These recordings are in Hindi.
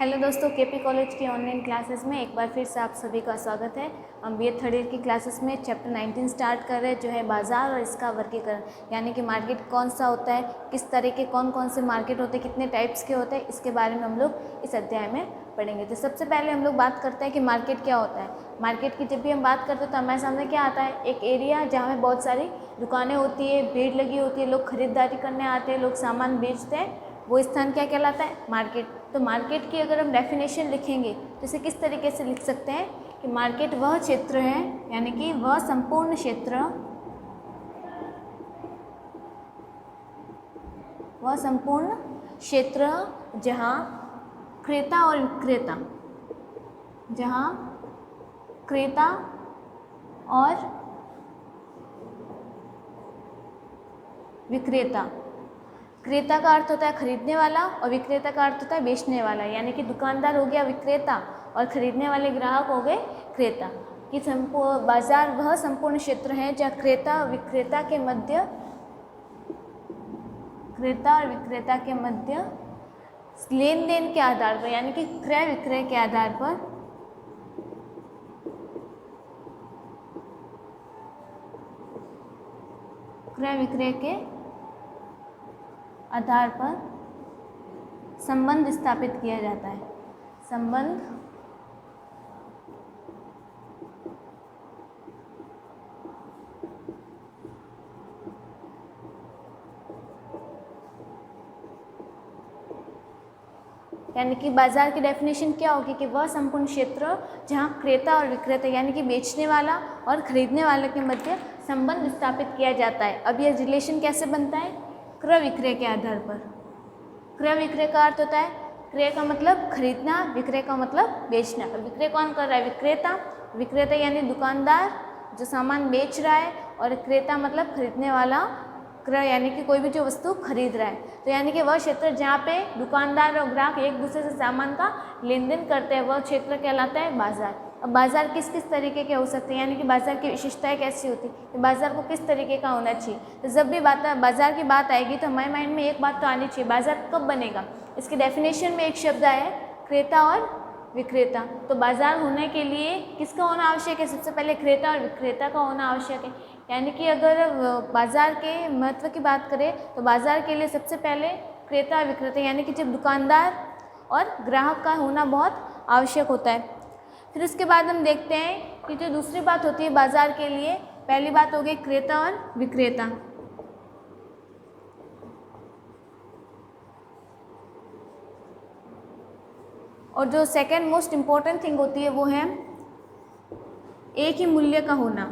हेलो दोस्तों, केपी कॉलेज की ऑनलाइन क्लासेस में एक बार फिर से आप सभी का स्वागत है। हम बीए थर्ड ईयर की क्लासेस में चैप्टर 19 स्टार्ट कर रहे हैं, जो है बाज़ार और इसका वर्गीकरण, यानी कि मार्केट कौन सा होता है, किस तरह के कौन कौन से मार्केट होते हैं, कितने टाइप्स के होते हैं, इसके बारे में हम लोग इस अध्याय में पढ़ेंगे। तो सबसे पहले हम लोग बात करते हैं कि मार्केट क्या होता है। मार्केट की जब भी हम बात करते हैं तो हमारे सामने क्या आता है, एक एरिया जहाँ में बहुत सारी दुकानें होती है, भीड़ लगी होती है, लोग खरीदारी करने आते हैं, लोग सामान बेचते हैं, वो स्थान क्या कहलाता है, मार्केट। तो मार्केट की अगर हम डेफिनेशन लिखेंगे तो इसे किस तरीके से लिख सकते हैं कि मार्केट वह क्षेत्र है, यानी कि वह संपूर्ण क्षेत्र, वह संपूर्ण क्षेत्र जहाँ क्रेता और विक्रेता, जहाँ क्रेता और विक्रेता, क्रेता का अर्थ होता है खरीदने वाला और विक्रेता का अर्थ होता है बेचने वाला, यानी कि दुकानदार हो गया विक्रेता और खरीदने वाले ग्राहक हो गए क्रेता। कि बाजार वह संपूर्ण क्षेत्र है जहाँ क्रेता और विक्रेता के मध्य, क्रेता और विक्रेता के मध्य लेन देन के आधार पर, यानी कि क्रय विक्रय के आधार पर, क्रय विक्रय के आधार पर संबंध स्थापित किया जाता है। संबंध यानी कि बाजार की डेफिनेशन क्या होगी कि वह संपूर्ण क्षेत्र जहां क्रेता और विक्रेता, यानी कि बेचने वाला और खरीदने वाले के मध्य संबंध स्थापित किया जाता है। अब यह रिलेशन कैसे बनता है, क्रय विक्रय के आधार पर। क्रय विक्रय का अर्थ होता है, क्रय का मतलब खरीदना, विक्रय का मतलब बेचना। विक्रय कौन कर रहा है, विक्रेता। विक्रेता यानी दुकानदार जो सामान बेच रहा है, और क्रेता मतलब खरीदने वाला, क्रय यानी कि कोई भी जो वस्तु खरीद रहा है। तो यानी कि वह क्षेत्र जहाँ पे दुकानदार और ग्राहक एक दूसरे से सामान का लेन देन करते हैं, वह क्षेत्र कहलाता है बाजार। अब बाजार किस किस तरीके के हो सकते हैं, यानी कि बाजार की विशेषताएं कैसी होती है, बाजार को किस तरीके का होना चाहिए। तो जब भी बाजार की बात आएगी तो हमारे माइंड में एक बात तो आनी चाहिए, बाजार कब बनेगा। इसकी डेफिनेशन में एक शब्द आया है, क्रेता और विक्रेता। तो बाजार होने के लिए किसका होना आवश्यक है, सबसे पहले क्रेता और विक्रेता का होना आवश्यक है। यानी कि अगर बाजार के महत्व की बात करें तो बाजार के लिए सबसे पहले क्रेता और विक्रेता, यानी कि जब दुकानदार और ग्राहक का होना बहुत आवश्यक होता है। फिर उसके बाद हम देखते हैं कि जो दूसरी बात होती है बाजार के लिए, पहली बात हो गई क्रेता और विक्रेता, और जो सेकंड मोस्ट इम्पॉर्टेंट थिंग होती है वो है एक ही मूल्य का होना।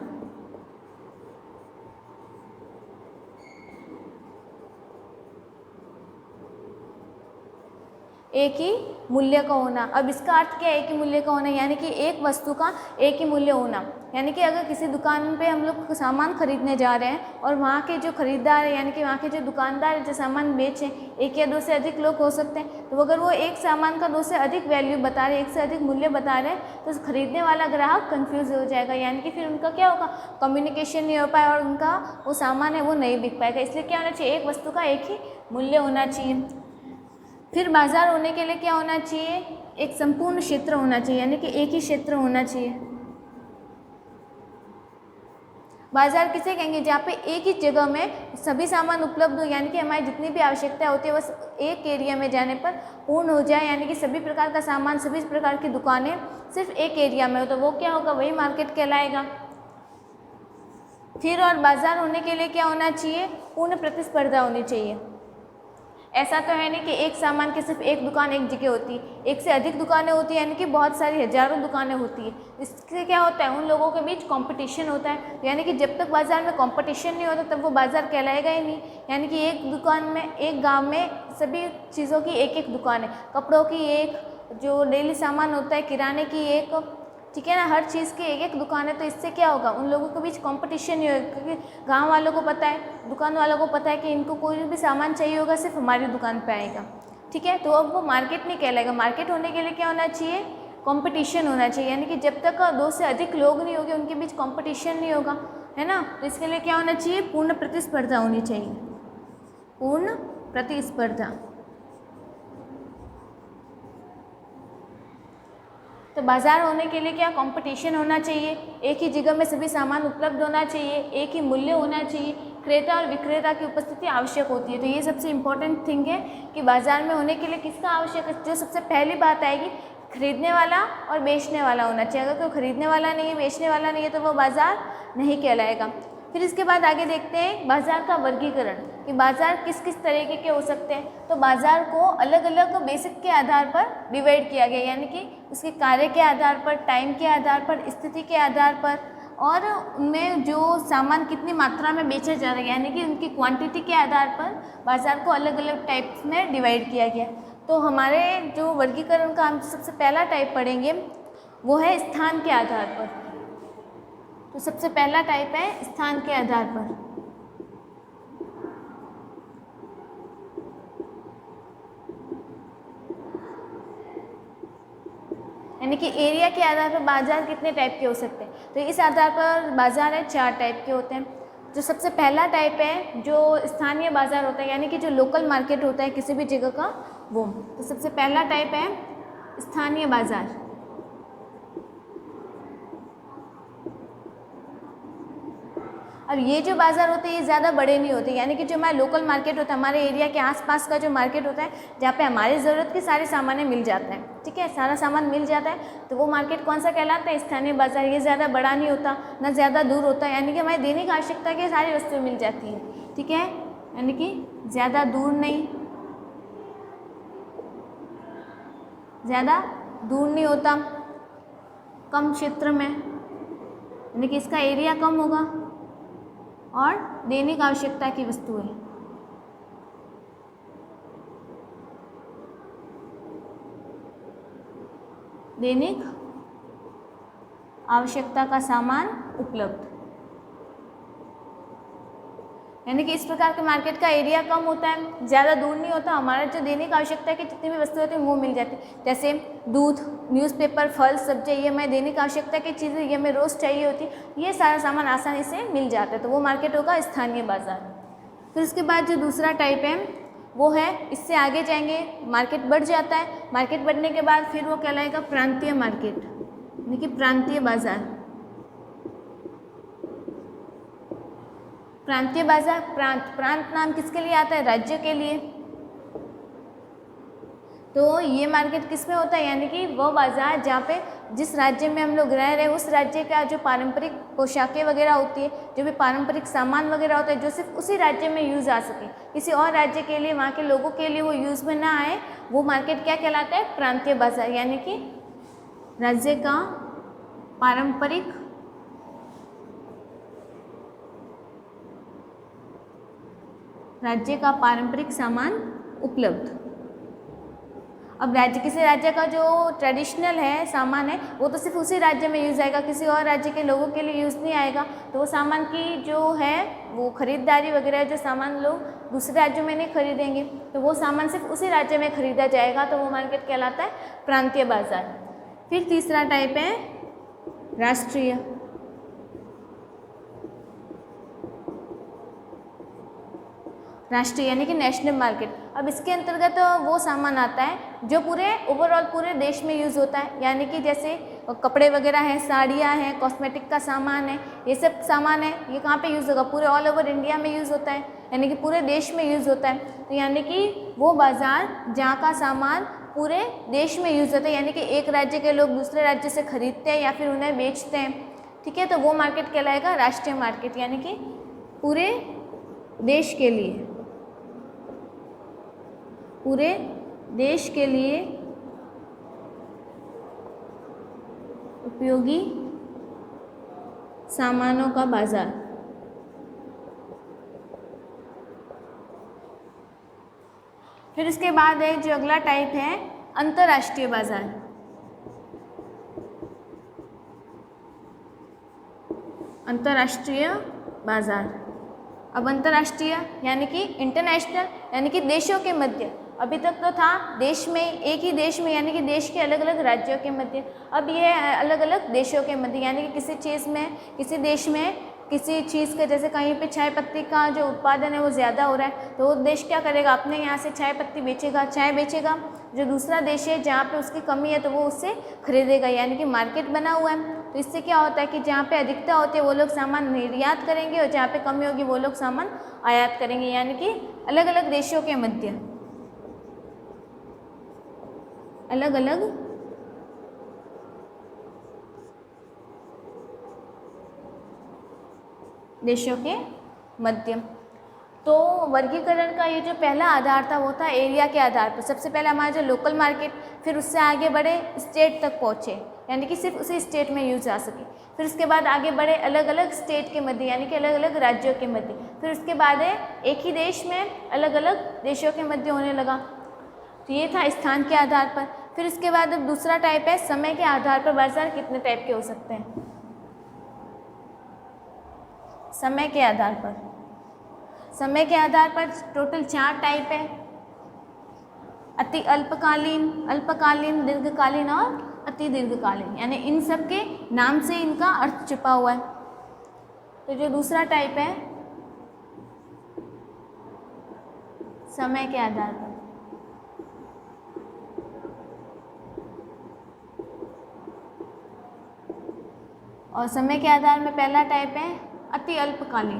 एक ही मूल्य का होना। अब इसका अर्थ क्या है, एक ही मूल्य का होना, यानी कि एक वस्तु का एक ही मूल्य होना। यानी कि अगर किसी दुकान पे हम लोग सामान खरीदने जा रहे हैं और वहाँ के जो खरीदार है, यानी कि वहाँ के जो दुकानदार जो सामान बेचें, एक या दो से अधिक लोग हो सकते हैं, तो अगर वो एक सामान का दो से अधिक वैल्यू बता रहे हैं, एक से अधिक मूल्य बता रहे हैं, तो खरीदने वाला ग्राहक कन्फ्यूज हो जाएगा, यानी कि फिर उनका क्या होगा, कम्युनिकेशन नहीं हो पाए और उनका वो सामान है वो नहीं बिक पाएगा। इसलिए क्या होना चाहिए, एक वस्तु का एक ही मूल्य होना चाहिए। फिर बाजार होने के लिए क्या होना चाहिए, एक संपूर्ण क्षेत्र होना चाहिए, यानी कि एक ही क्षेत्र होना चाहिए। बाजार किसे कहेंगे, जहाँ पे एक ही जगह में सभी सामान उपलब्ध हो, यानी कि हमारी जितनी भी आवश्यकता होती है बस एक एरिया में जाने पर पूर्ण हो जाए, यानी कि सभी प्रकार का सामान, सभी प्रकार की दुकानें सिर्फ एक एरिया में हो, तो वो क्या होगा, वही मार्केट कहलाएगा। फिर और बाजार होने के लिए क्या होना चाहिए, पूर्ण प्रतिस्पर्धा होनी चाहिए। ऐसा तो है नहीं कि एक सामान की सिर्फ एक दुकान एक जगह होती है, एक से अधिक दुकानें होती है, यानी कि बहुत सारी हजारों दुकानें होती है। इससे क्या होता है, उन लोगों के बीच कंपटीशन होता है, यानी कि जब तक बाजार में कंपटीशन नहीं होता तब वो बाजार कहलाएगा ही नहीं। यानी कि एक दुकान में, एक गांव में सभी चीज़ों की एक एक दुकान है, कपड़ों की एक, जो डेली सामान होता है किराने की एक, ठीक है ना, हर चीज़ की एक एक दुकान है। तो इससे क्या होगा, उन लोगों के बीच कंपटीशन नहीं होगा, क्योंकि गांव वालों को पता है, दुकान वालों को पता है कि इनको कोई भी सामान चाहिए होगा सिर्फ हमारी दुकान पे आएगा, ठीक है। तो अब वो मार्केट नहीं कहलाएगा। मार्केट होने के लिए क्या होना चाहिए, कंपटीशन होना चाहिए, यानी कि जब तक दो से अधिक लोग नहीं होंगे, उनके बीच कंपटीशन नहीं होगा, है ना। तो इसके लिए क्या होना चाहिए, पूर्ण प्रतिस्पर्धा होनी चाहिए, पूर्ण प्रतिस्पर्धा। तो बाज़ार होने के लिए क्या कंपटीशन होना चाहिए, एक ही जगह में सभी सामान उपलब्ध होना चाहिए, एक ही मूल्य होना चाहिए, क्रेता और विक्रेता की उपस्थिति आवश्यक होती है। तो ये सबसे इम्पोर्टेंट थिंग है कि बाज़ार में होने के लिए किसका आवश्यक है। जो सबसे पहली बात आएगी, खरीदने वाला और बेचने वाला होना चाहिए। अगर कोई खरीदने वाला नहीं है, बेचने वाला नहीं है, तो वो बाज़ार नहीं कहलाएगा। फिर इसके बाद आगे देखते हैं बाज़ार का वर्गीकरण, कि बाज़ार किस किस तरीके के हो सकते हैं। तो बाज़ार को अलग अलग बेसिक के आधार पर डिवाइड किया गया, यानी कि उसके कार्य के आधार पर, टाइम के आधार पर, स्थिति के आधार पर, और उनमें जो सामान कितनी मात्रा में बेचा जा रहा है, यानी कि उनकी क्वांटिटी के आधार पर बाज़ार को अलग अलग टाइप्स में डिवाइड किया गया। तो हमारे जो वर्गीकरण का हम सबसे पहला टाइप पढ़ेंगे वो है स्थान के आधार पर। तो सबसे पहला टाइप है स्थान के आधार पर। यानी कि एरिया के आधार पर बाजार कितने टाइप के हो सकते हैं। तो इस आधार पर बाजार है 4 टाइप के होते हैं। जो सबसे पहला टाइप है जो स्थानीय बाजार होता है, यानी कि जो लोकल मार्केट होता है किसी भी जगह का, वो। तो सबसे पहला टाइप है स्थानीय बाजार। अब ये जो बाज़ार होते हैं ये ज़्यादा बड़े नहीं होते, यानी कि जो हमारा लोकल मार्केट होता है, हमारे एरिया के आसपास का जो मार्केट होता है, जहाँ पे हमारी ज़रूरत के सारे सामान मिल जाते हैं, ठीक है, सारा सामान मिल जाता है, तो वो मार्केट कौन सा कहलाता है, स्थानीय बाज़ार। ये ज़्यादा बड़ा नहीं होता, ना ज़्यादा दूर होता है, यानी कि हमारी दैनिक आवश्यकता की सारी वस्तुएँ मिल जाती हैं, ठीक है, यानी कि ज़्यादा दूर नहीं, ज़्यादा दूर नहीं होता, कम क्षेत्र में, यानी कि इसका एरिया कम होगा, और दैनिक आवश्यकता की वस्तुएं, दैनिक आवश्यकता का सामान उपलब्ध। यानी कि इस प्रकार के मार्केट का एरिया कम होता है, ज़्यादा दूर नहीं होता, हमारा जो दैनिक आवश्यकता की जितनी भी वस्तुएं होती हैं वो मिल जाती है। जैसे दूध, न्यूज़पेपर, फल, सब्जी, ये हमें दैनिक आवश्यकता की चीज़ें, ये हमें रोज़ चाहिए होती है, ये सारा सामान आसानी से मिल जाता है, तो वो मार्केट होगा स्थानीय बाजार। फिर उसके बाद जो दूसरा टाइप है वो है, इससे आगे जाएंगे मार्केट बढ़ जाता है, मार्केट बढ़ने के बाद फिर वो कहलाएगा प्रांतीय मार्केट, यानी कि प्रांतीय बाजार। प्रांतीय बाजार, प्रांत नाम किसके लिए आता है, राज्य के लिए। तो ये मार्केट किस में होता है, यानी कि वो बाजार जहाँ पे जिस राज्य में हम लोग रह रहे हैं उस राज्य का जो पारंपरिक पोशाकें वगैरह होती है, जो भी पारंपरिक सामान वगैरह होता है, जो सिर्फ उसी राज्य में यूज़ आ सके, किसी और राज्य के लिए, वहाँ के लोगों के लिए वो यूज़ में ना आए, वो मार्केट क्या कहलाता है, प्रांतीय बाजार। यानी कि राज्य का पारंपरिक सामान उपलब्ध। अब राज्य, किसी राज्य का जो ट्रेडिशनल है सामान है वो तो सिर्फ उसी राज्य में यूज़ आएगा, किसी और राज्य के लोगों के लिए यूज़ नहीं आएगा, तो वो सामान की जो है वो खरीदारी वगैरह, जो सामान लोग दूसरे राज्यों में नहीं खरीदेंगे, तो वो सामान सिर्फ उसी राज्य में खरीदा जाएगा, तो वो मार्केट कहलाता है प्रांतीय बाजार। फिर तीसरा टाइप है राष्ट्रीय। राष्ट्रीय यानी कि नेशनल मार्केट। अब इसके अंतर्गत वो सामान आता है जो पूरे ओवरऑल पूरे देश में यूज़ होता है, यानी कि जैसे कपड़े वगैरह हैं, साड़ियाँ हैं, कॉस्मेटिक का सामान है, ये सब सामान है, ये कहाँ पे यूज़ होगा, पूरे ऑल ओवर इंडिया में यूज़ होता है, यानी कि पूरे देश में यूज़ होता है। तो यानी कि वो बाज़ार जहाँ का सामान पूरे देश में यूज़ होता है, यानी कि एक राज्य के लोग दूसरे राज्य से खरीदते हैं या फिर उन्हें बेचते हैं, ठीक है, तो वो मार्केट कहलाएगा राष्ट्रीय मार्केट, यानी कि पूरे देश के लिए, पूरे देश के लिए उपयोगी सामानों का बाजार। फिर इसके बाद है जो अगला टाइप है अंतर्राष्ट्रीय बाजार। अंतर्राष्ट्रीय बाजार, अब अंतर्राष्ट्रीय यानी कि इंटरनेशनल, यानी कि देशों के मध्य। अभी तक तो था देश में, एक ही देश में, यानी कि देश के अलग अलग राज्यों के मध्य, अब ये है अलग अलग देशों के मध्य, यानी कि किसी चीज़ में, किसी देश में किसी चीज़ का, जैसे कहीं पे चाय पत्ती का जो उत्पादन है वो ज़्यादा हो रहा है, तो वो देश क्या करेगा, अपने यहाँ से चाय पत्ती बेचेगा, चाय बेचेगा। जो दूसरा देश है जहाँ पे उसकी कमी है तो वो उससे खरीदेगा, यानी कि मार्केट बना हुआ है। तो इससे क्या होता है कि जहाँ पे अधिकता होती है वो लोग सामान निर्यात करेंगे और जहाँ पे कमी होगी वो लोग सामान आयात करेंगे, यानी कि अलग अलग देशों के मध्य, अलग अलग देशों के मध्य। तो वर्गीकरण का ये जो पहला आधार था वो था एरिया के आधार पर। सबसे पहले हमारा जो लोकल मार्केट, फिर उससे आगे बढ़े स्टेट तक पहुँचे, यानी कि सिर्फ उसी स्टेट में यूज आ सके। फिर उसके बाद आगे बढ़े अलग अलग स्टेट के मध्य, यानी कि अलग अलग राज्यों के मध्य। फिर उसके बाद है एक ही देश में अलग अलग देशों के मध्य होने लगा। तो ये था स्थान के आधार पर। फिर उसके बाद अब दूसरा टाइप है समय के आधार पर बाजार कितने टाइप के हो सकते हैं। समय के आधार पर, समय के आधार पर टोटल 4 टाइप है, अति अल्पकालीन, अल्पकालीन, दीर्घकालीन और अति दीर्घकालीन, यानी इन सब के नाम से इनका अर्थ छिपा हुआ है। तो जो दूसरा टाइप है समय के आधार पर, और समय के आधार में पहला टाइप है अति अल्पकालीन।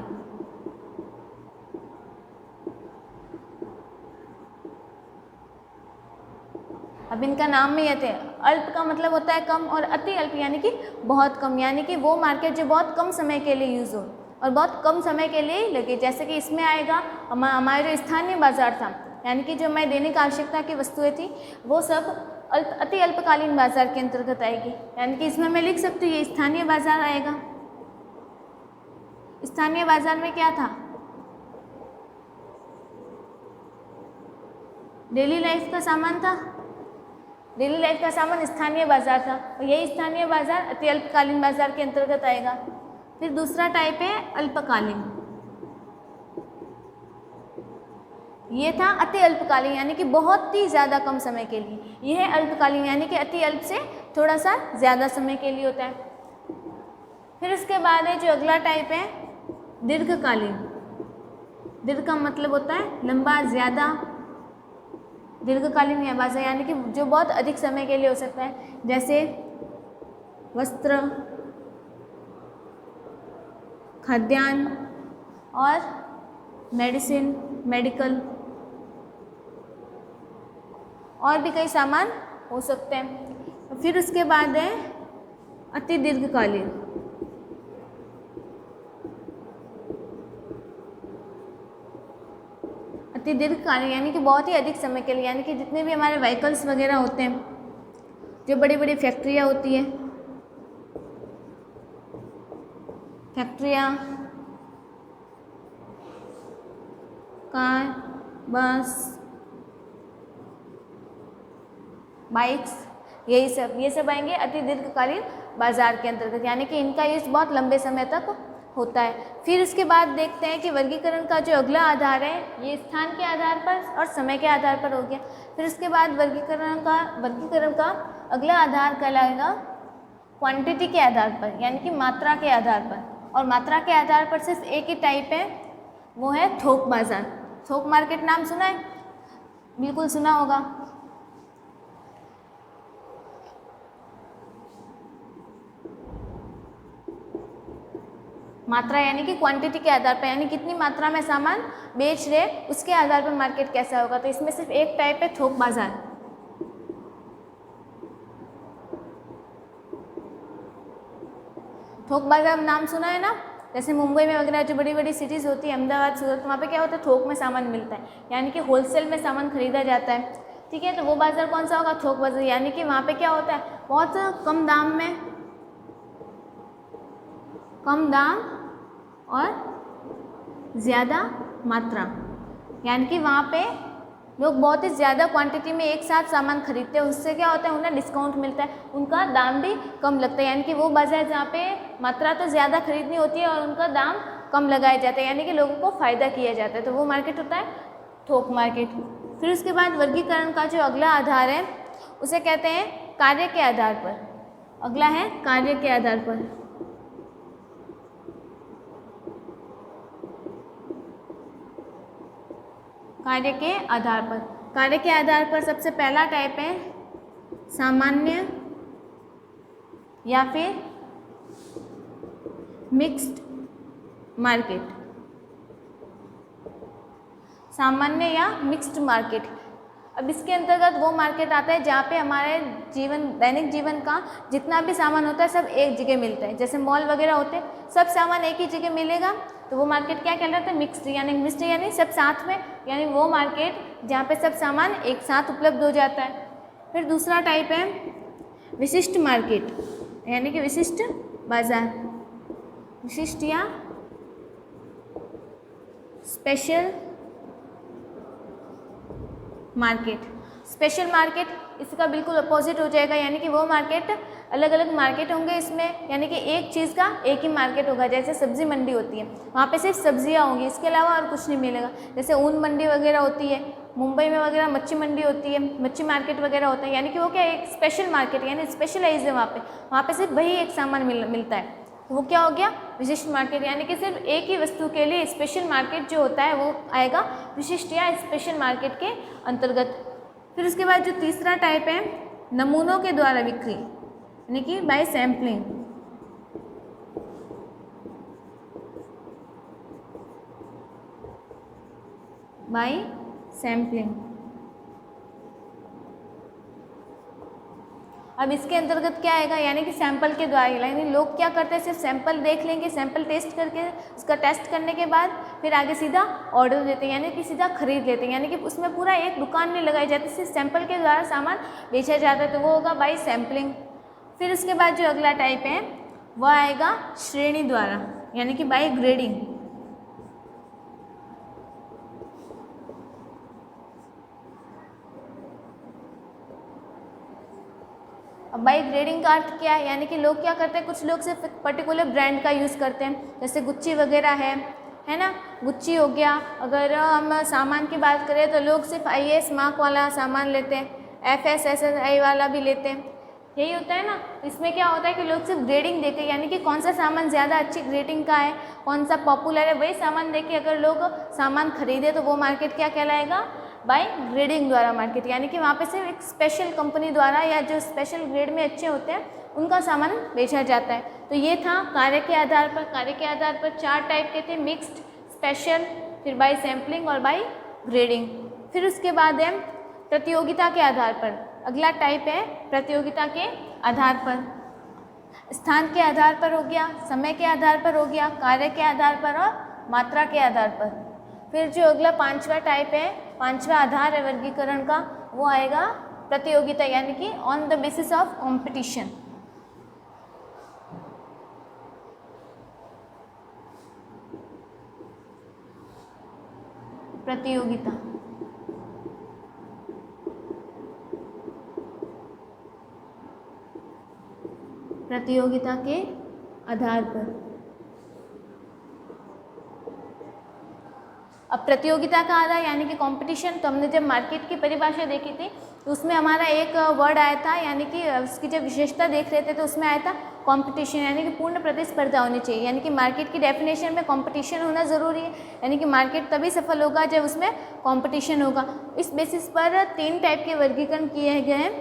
अब इनका नाम में ये थे, अल्प का मतलब होता है कम और अति अल्प यानी कि बहुत कम, यानी कि वो मार्केट जो बहुत कम समय के लिए यूज़ हो और बहुत कम समय के लिए लगे। जैसे कि इसमें आएगा हमारा जो स्थानीय बाजार था, यानी कि जो हमारी दैनिक आवश्यकता की वस्तुएं थी वो सब अति अल्पकालीन बाजार के अंतर्गत आएगी, यानी कि इसमें मैं लिख सकती हूँ ये स्थानीय बाजार आएगा। स्थानीय बाजार में क्या था, डेली लाइफ का सामान था, डेली लाइफ का सामान स्थानीय बाजार था, और यही स्थानीय बाजार अति अल्पकालीन बाजार के अंतर्गत आएगा। फिर दूसरा टाइप है अल्पकालीन, ये था अति अल्पकालीन यानी कि बहुत ही ज़्यादा कम समय के लिए। यह है अल्पकालीन यानी कि अति अल्प से थोड़ा सा ज़्यादा समय के लिए होता है। फिर उसके बाद है जो अगला टाइप है दीर्घकालीन। दीर्घ का मतलब होता है लंबा, ज़्यादा। दीर्घकालीन बाजार यानी कि जो बहुत अधिक समय के लिए हो सकता है, जैसे वस्त्र, खाद्यान्न और मेडिसिन, मेडिकल, और भी कई सामान हो सकते हैं। फिर उसके बाद है अति दीर्घकालीन। अति दीर्घकालीन यानी कि बहुत ही अधिक समय के लिए, यानी कि जितने भी हमारे व्हीकल्स वगैरह होते हैं, जो बड़ी बड़ी फैक्ट्रियाँ होती है, फैक्ट्रियाँ, कार, बस, बाइक्स, ये सब आएंगे अति दीर्घकालीन बाजार के अंतर्गत, यानी कि इनका यूज बहुत लंबे समय तक होता है। फिर उसके बाद देखते हैं कि वर्गीकरण का जो अगला आधार है ये स्थान के आधार पर और समय के आधार पर हो गया। फिर उसके बाद वर्गीकरण का अगला आधार कहलाएगा क्वांटिटी के आधार पर, यानी कि मात्रा के आधार पर। और मात्रा के आधार पर सिर्फ एक ही टाइप है, वो है थोक बाजार। थोक मार्केट नाम सुना है? बिल्कुल सुना होगा। मात्रा यानी कि क्वांटिटी के आधार पर, यानी कितनी मात्रा में सामान बेच रहे उसके आधार पर मार्केट कैसा होगा। तो इसमें सिर्फ एक टाइप है थोक बाजार। थोक बाजार नाम सुना है ना? जैसे मुंबई में वगैरह जो बड़ी बड़ी सिटीज़ होती है, अहमदाबाद, सूरत, वहाँ पे क्या होता है, थोक में सामान मिलता है, यानी कि होलसेल में सामान खरीदा जाता है। ठीक है, तो वो बाज़ार कौन सा होगा? थोक बाज़ार। यानी कि वहाँ पे क्या होता है, बहुत कम दाम में, कम दाम और ज़्यादा मात्रा, यानी कि वहाँ पे लोग बहुत ही ज़्यादा क्वांटिटी में एक साथ सामान खरीदते हैं। उससे क्या होता है, उन्हें डिस्काउंट मिलता है, उनका दाम भी कम लगता है। यानी कि वो बाज़ार जहाँ पे मात्रा तो ज़्यादा खरीदनी होती है और उनका दाम कम लगाया जाता है, यानी कि लोगों को फ़ायदा किया जाता है, तो वो मार्केट होता है थोक मार्केट। फिर उसके बाद वर्गीकरण का जो अगला आधार है उसे कहते हैं कार्य के आधार पर। अगला है कार्य के आधार पर। कार्य के आधार पर। कार्य के आधार पर सबसे पहला टाइप है सामान्य या फिर मिक्स्ड मार्केट। सामान्य या मिक्स्ड मार्केट। अब इसके अंतर्गत वो मार्केट आता है जहाँ पे हमारे दैनिक जीवन का जितना भी सामान होता है सब एक जगह मिलता है। जैसे मॉल वगैरह होते हैं, सब सामान एक ही जगह मिलेगा, तो वो मार्केट क्या कहलाता है? मिक्स्ड। यानी मिक्स्ड यानी सब साथ में, यानी वो मार्केट जहाँ पे सब सामान एक साथ उपलब्ध हो जाता है। फिर दूसरा टाइप है विशिष्ट मार्केट, यानी कि विशिष्ट बाजार। विशिष्ट या स्पेशल मार्केट। स्पेशल मार्केट इसका बिल्कुल अपोजिट हो जाएगा, यानी कि वो मार्केट अलग अलग मार्केट होंगे इसमें, यानी कि एक चीज़ का एक ही मार्केट होगा। जैसे सब्जी मंडी होती है, वहाँ पे सिर्फ सब्जियाँ होंगी, इसके अलावा और कुछ नहीं मिलेगा। जैसे ऊन मंडी वगैरह होती है, मुंबई में वगैरह मच्छी मंडी होती है, मच्छी मार्केट वगैरह होता है, यानी कि वो क्या एक स्पेशल मार्केट, यानी स्पेशलाइज है वहाँ पे सिर्फ वही एक सामान मिलता है। वो क्या हो गया? विशिष्ट मार्केट। यानी कि सिर्फ एक ही वस्तु के लिए स्पेशल मार्केट जो होता है वो आएगा विशिष्ट या स्पेशल मार्केट के अंतर्गत। फिर उसके बाद जो तीसरा टाइप है नमूनों के द्वारा बिक्री, यानी कि बाय सैम्पलिंग। Bye sampling. अब इसके अंतर्गत क्या आएगा? यानी कि सैंपल के द्वारा, यानी लोग क्या करते हैं, सिर्फ सैंपल देख लेंगे, सैंपल टेस्ट करके उसका टेस्ट करने के बाद फिर आगे सीधा ऑर्डर देते हैं, यानी कि सीधा खरीद लेते हैं। यानी कि उसमें पूरा एक दुकान नहीं लगाई जाती, सिर्फ सैंपल के द्वारा सामान बेचा जाता है, तो वो होगा बाय सैम्पलिंग। फिर उसके बाद जो अगला टाइप है वह आएगा श्रेणी द्वारा, यानी कि बाय ग्रेडिंग। अब बाई ग्रेडिंग का अर्थ क्या है? यानी कि लोग क्या करते हैं, कुछ लोग सिर्फ पर्टिकुलर ब्रांड का यूज़ करते हैं, जैसे गुच्ची वगैरह है ना, गुच्ची हो गया। अगर हम सामान की बात करें तो लोग सिर्फ IAS मार्क वाला सामान लेते हैं, FSSAI वाला भी लेते हैं, यही होता है ना। इसमें क्या होता है कि लोग सिर्फ ग्रेडिंग देते हैं, यानी कि कौन सा सामान ज़्यादा अच्छी ग्रेडिंग का है, कौन सा पॉपुलर है, वही सामान देके अगर लोग सामान खरीदे तो वो मार्केट क्या कहलाएगा? बाय ग्रेडिंग द्वारा मार्केट। यानी कि वहाँ पे सिर्फ एक स्पेशल कंपनी द्वारा या जो स्पेशल ग्रेड में अच्छे होते हैं उनका सामान बेचा जाता है। तो ये था कार्य के आधार पर। कार्य के आधार पर 4 टाइप के थे, मिक्स्ड, स्पेशल, फिर बाय सैम्पलिंग और बाय ग्रेडिंग। फिर उसके बाद है प्रतियोगिता के आधार पर। अगला टाइप है प्रतियोगिता के आधार पर। स्थान के आधार पर हो गया, समय के आधार पर हो गया, कार्य के आधार पर और मात्रा के आधार पर। फिर जो अगला 5वां टाइप है, 5वां आधार है वर्गीकरण का, वो आएगा प्रतियोगिता, यानी कि on the basis of competition. प्रतियोगिता। प्रतियोगिता के आधार पर। अब प्रतियोगिता का आधार यानी कि कंपटीशन, तो हमने जब मार्केट की परिभाषा देखी थी तो उसमें हमारा एक वर्ड आया था, यानी कि उसकी जब विशेषता देख रहे थे तो उसमें आया था कंपटीशन, यानी कि पूर्ण प्रतिस्पर्धा होनी चाहिए। यानी कि मार्केट की डेफिनेशन में कंपटीशन होना ज़रूरी है, यानी कि मार्केट तभी सफल होगा जब उसमें कंपटीशन होगा। इस बेसिस पर 3 टाइप के वर्गीकरण किए गए हैं,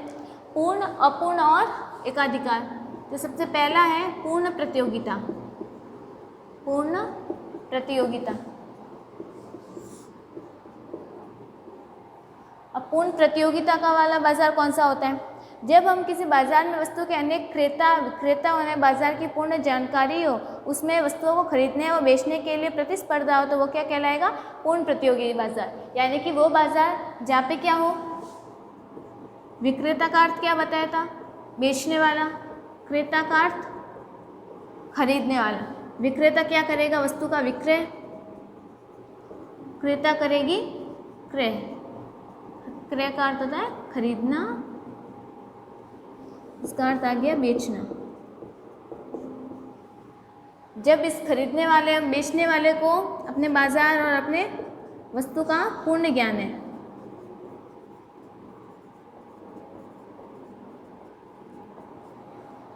पूर्ण, अपूर्ण और एकाधिकार। तो सबसे पहला है पूर्ण प्रतियोगिता। पूर्ण प्रतियोगिता। अब पूर्ण प्रतियोगिता का वाला बाजार कौन सा होता है? जब हम किसी बाजार में वस्तु के अनेक क्रेता विक्रेता होने बाजार की पूर्ण जानकारी हो, उसमें वस्तुओं को खरीदने और बेचने के लिए प्रतिस्पर्धा हो, तो वो क्या कहलाएगा? पूर्ण प्रतियोगी बाजार। यानी कि वो बाजार जहाँ पे क्या हो, विक्रेता का अर्थ क्या बताया था? बेचने वाला। क्रेता का अर्थ खरीदने वाला। विक्रेता क्या करेगा? वस्तु का विक्रय। क्रेता करेगी क्रय। क्रय का अर्थ होता है खरीदना, इसका अर्थ आ गया बेचना। जब इस खरीदने वाले बेचने वाले को अपने बाजार और अपने वस्तु का पूर्ण ज्ञान है,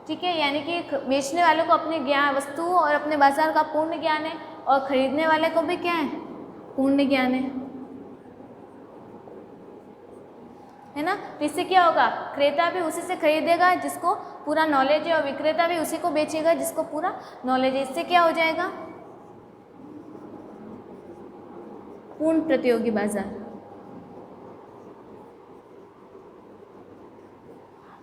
ठीक है, यानी कि बेचने वाले को अपने ज्ञान वस्तु और अपने बाजार का पूर्ण ज्ञान है और खरीदने वाले को भी क्या है? पूर्ण ज्ञान है। है ना। तो इससे क्या होगा, क्रेता भी उसी से खरीदेगा जिसको पूरा नॉलेज है और विक्रेता भी उसी को बेचेगा जिसको पूरा नॉलेज है। इससे क्या हो जाएगा, पूर्ण प्रतियोगी बाजार।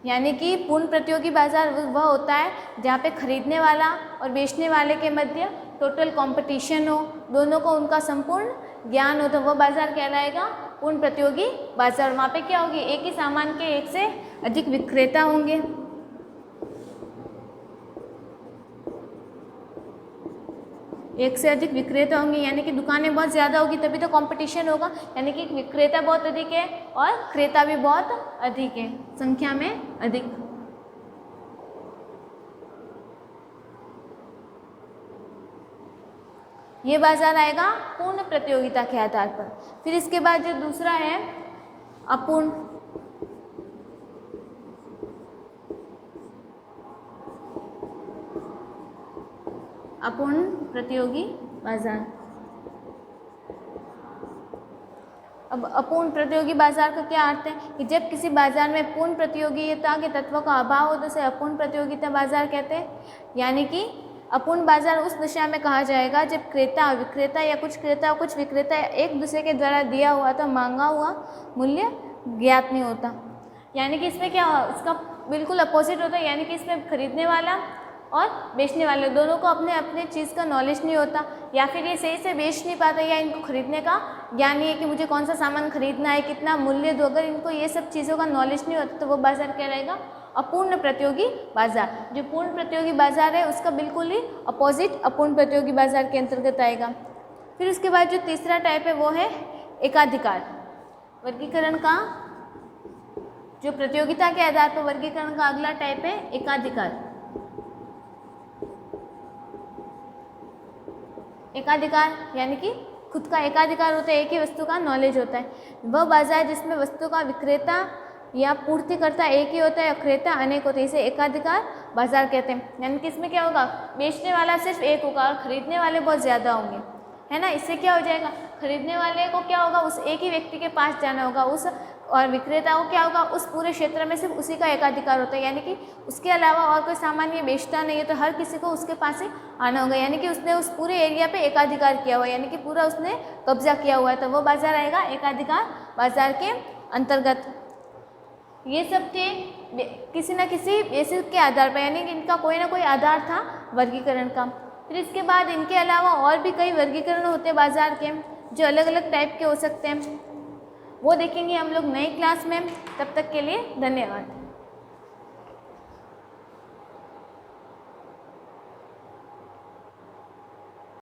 यानी कि पूर्ण प्रतियोगी बाजार वह होता है जहाँ पे खरीदने वाला और बेचने वाले के मध्य टोटल कंपटीशन हो, दोनों को उनका संपूर्ण ज्ञान हो, तो वह बाजार कहलाएगा पूर्ण प्रतियोगी बाजार। वहाँ पे क्या होगी, एक ही सामान के एक से अधिक विक्रेता होंगे। एक से अधिक विक्रेता होंगे यानी कि दुकानें बहुत ज़्यादा होगी तभी तो कंपटीशन होगा, यानी कि विक्रेता बहुत अधिक है और क्रेता भी बहुत अधिक है, संख्या में अधिक। ये बाजार आएगा पूर्ण प्रतियोगिता के आधार पर। फिर इसके बाद जो दूसरा है अपूर्ण प्रतियोगी बाजार। अब अपूर्ण प्रतियोगी बाजार का क्या अर्थ है कि जब किसी बाजार में पूर्ण प्रतियोगिता के तत्वों का अभाव हो तो उसे अपूर्ण प्रतियोगिता बाजार कहते हैं। यानी कि अपूर्ण बाजार उस दिशा में कहा जाएगा जब क्रेता विक्रेता या कुछ क्रेता और कुछ विक्रेता एक दूसरे के द्वारा दिया हुआ तो मांगा हुआ मूल्य ज्ञात नहीं होता। यानी कि इसमें क्या उसका बिल्कुल अपोजिट होता है, यानी कि इसमें खरीदने वाला और बेचने वाले दोनों को अपने अपने चीज़ का नॉलेज नहीं होता, या फिर ये सही से बेच नहीं पाता, या इनको खरीदने का ज्ञान नहीं है कि मुझे कौन सा सामान खरीदना है, कितना मूल्य दो। अगर इनको ये सब चीज़ों का नॉलेज नहीं होता तो वो बाजार कहलाएगा अपूर्ण प्रतियोगी बाजार। जो पूर्ण प्रतियोगी बाजार है उसका बिल्कुल ही अपोजिट अपूर्ण प्रतियोगी बाजार के अंतर्गत आएगा। फिर उसके बाद जो तीसरा टाइप है वो है एकाधिकार वर्गीकरण का। जो प्रतियोगिता के आधार पर वर्गीकरण का अगला टाइप है एकाधिकार। एकाधिकार यानी कि खुद का एकाधिकार होता है, एक ही वस्तु का नॉलेज होता है। वह बाजार जिसमें वस्तु का विक्रेता या पूर्तिकर्ता एक ही होता है और क्रेता अनेक होते हैं, इसे एकाधिकार बाजार कहते हैं। यानी कि इसमें क्या होगा, बेचने वाला सिर्फ एक होगा और खरीदने वाले बहुत ज़्यादा होंगे, है ना। इससे क्या हो जाएगा, खरीदने वाले को क्या होगा, उस एक ही व्यक्ति के पास जाना होगा, उस और विक्रेता को क्या होगा, उस पूरे क्षेत्र में सिर्फ उसी का एकाधिकार होता है। यानी कि उसके अलावा और कोई सामान ये बेचता नहीं है तो हर किसी को उसके पास ही आना होगा। यानी कि उसने उस पूरे एरिया पे एकाधिकार किया हुआ है, यानी कि पूरा उसने कब्जा किया हुआ है, तो वो बाजार आएगा एकाधिकार बाजार के अंतर्गत। ये सब थे किसी न किसी बेसिस के आधार पर, यानी कि इनका कोई ना कोई आधार था वर्गीकरण का। फिर इसके बाद इनके अलावा और भी कई वर्गीकरण होते हैं बाजार के जो अलग अलग टाइप के हो सकते हैं, वो देखेंगे हम लोग नई क्लास में। तब तक के लिए धन्यवाद।